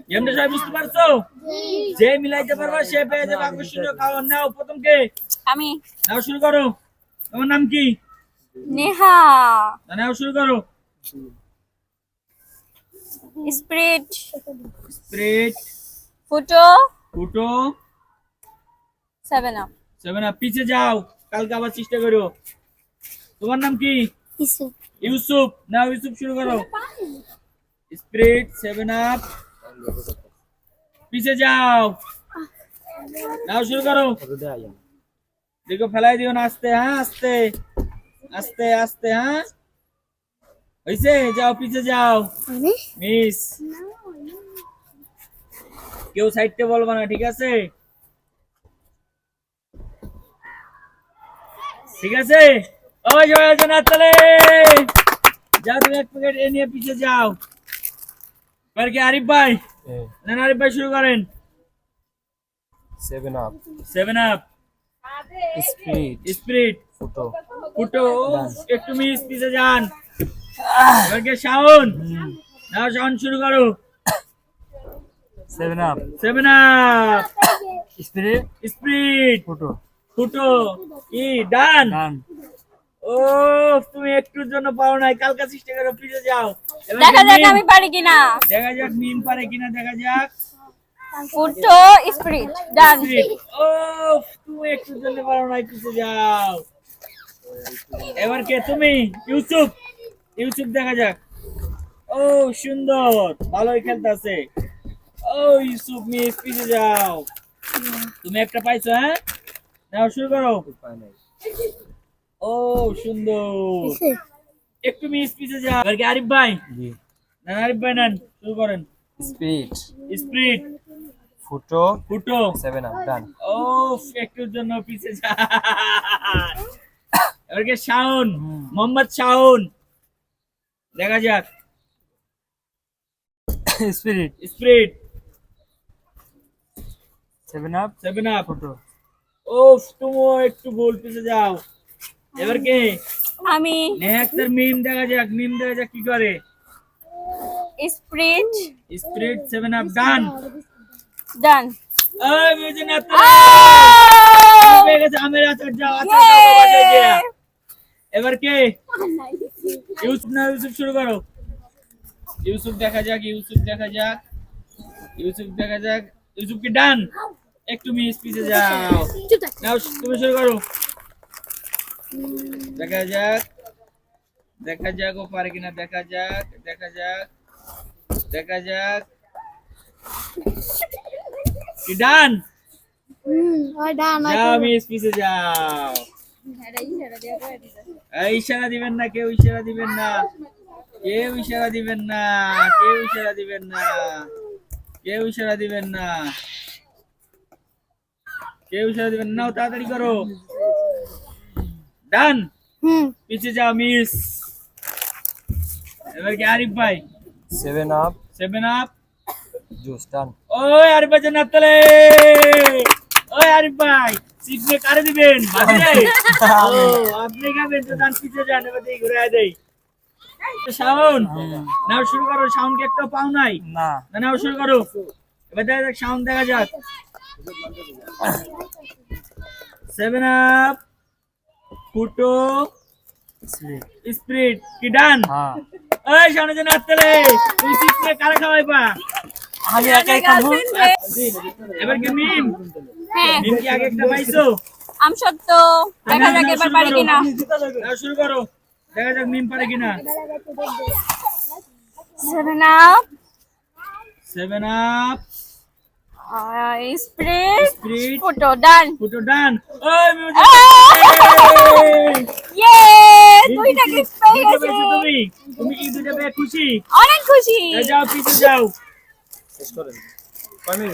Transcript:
গেমটা সবাই বুঝতে পারছো? যে মিলাইতে পারবা সে পেয়ে যাবে আকর্ষণীয় খাবার। নাও প্রথম কে? আমি। নাও শুরু করো। তোমার নাম কি? নেহা। নাও শুরু করো। স্প্রিট। স্প্রিট। ফুটো। ফুটো। 7 আপ। 7 আপ। পিছে যাও, কালকে আবার চেষ্টা করো। তোমার নাম কি? ইউসুফ। ইউসুফ। নাও ইউসুফ শুরু করো। Spirit 7 up. পিছে যাও। নাও শুরু করো। দেখো ফেলাই দিও না, আস্তে। হ্যাঁ আস্তে আস্তে আস্তে। হ্যাঁ হইছে, যাও পিছে যাও। মিস। কেউ সাইডতে বলবা না, ঠিক আছে? ঠিক আছে। ওই যে না চলে যাও, তুমি এক প্যাকেট এ নিয়ে পিছে যাও। এবার কি আরিফ ভাই? না আরিফ ভাই শুরু করেন। 7 আপ। 7 আপ। স্পিরিট। স্পিরিট। ফুটো। ফুটো। একটু মিস, পিছে যান। এবার কি শাওন? নাও শাওন শুরু করো। 7 আপ। 7 আপ। স্পিরিট। স্পিরিট। ফুটো। ফুটো। কি ডান? ডান। ও তুমি একটুর জন্য পারো নাই, কালকা চেষ্টা করো, পিছে যাও। এবার দেখা যাক মিম। আমি পারি কিনা। দেখা যাক মিম পারে কিনা, দেখা যাক। ফুটো। স্প্রিট। ডান। স্পিরিট। ও তুমি একটুর জন্য পারো নাই, পিছে যাও। এবার কে? তুমি। ইউসুফ। ইউসুফ দেখা যাক। ও সুন্দর, ভালোই খেলতেছে। ও ইউসুফ মিস, পিছে যাও। তুমি একটা পাইছো। হ্যাঁ নাও শুরু করো। ও সুন্দর, একটু মিস, পিছে যাও। এবার কি আরিফ ভাই? জি। না আরিফ ভাই নেন, শুরু করেন। স্পিরিট। স্পিরিট। ফুটো। ফুটো। 7 আপ। ডান। ও একটুর জন্য পিছে যা। এবার কি শাওন? মোহাম্মদ শাওন দেখা যাক। স্পিরিট। স্পিরিট। 7 আপ। 7 আপ। ফুটো। ও তুমি একটু ভুল, পিছে যাও। এবার কে? আমি। নেহাক্তার মিম দেখা যাক, মিম দেখা যাক কি করে। Sprite. Spirit 7 up. Done. Done. ওই বুঝে না তো, পেয়ে গেছে আমের আচার। যাও আচার খাও বাসায় গিয়া। এবার কে? ইউসুফ। না ইউসুফ শুরু করো। ইউসুফ দেখা যাক, ইউসুফ দেখা যাক, ইউসুফ দেখা যাক। ইউসুফ কি ডান? একটু মিস, পিছে যাও। নাও তুমি শুরু করো। দেখা যাক, দেখা যাক ও পারে কিনা, দেখা যাক, দেখা যাক, দেখা যাক। কি ডান? যাও মিস, পিছে যাও। এই ইশারা দিবেন না, কেউ ইশারা দিবেন না, কেউ ইশারা দিবেন না, কেউ ইশারা দিবেন না, কেউ ইশারা দিবেন না, কেউ ইশারা দিবেন না। নাও তাড়াতাড়ি করো। ডান। পিছে যাও মিস। এবার কি আরিফ ভাই? 7 আপ। 7 আপ। জুস। ডান। ওই আরিফ ভাই জান্নাত তলে। ওই আরিফ ভাই সিগনে কারে দিবেন? বাজে। ও আপনি খাবেন তো, ডান পিছে যান। এবার দেখি ঘুরে আয় দেই। শাওন নাও শুরু করো। শাওন কে একটা পাও নাই। না। না নাও শুরু করো। এবার দেখা যাক শাওন দেখা যাক। 7 আপ। ফুটো। স্পিরিট কি ডান? হ্যাঁ। ওই শাওনের জন্য হাততালি। তুমি সিগনে কারে খাওয়াইবা? আমি একাই খাবো। এবার কি মিম? হ্যাঁ। মিম কি আগে একটা পাইছো? আম সত্য। দেখা যাক এবার পারি কিনা। নাও শুরু করো। দেখা যাক মিম পারে কিনা। 7 আপ। 7 আপ। স্প্রিট। স্পিরিট। ফুটো। ডান। ফুটো ডান। ওই মিউজিক। ইয়ে! দুইটা গিফট পেয়ে গেছি। তুমি তুমি কি দুটো পেয়ে খুশি? অনেক খুশি। যাও পিছে যাও। শেষ করেন।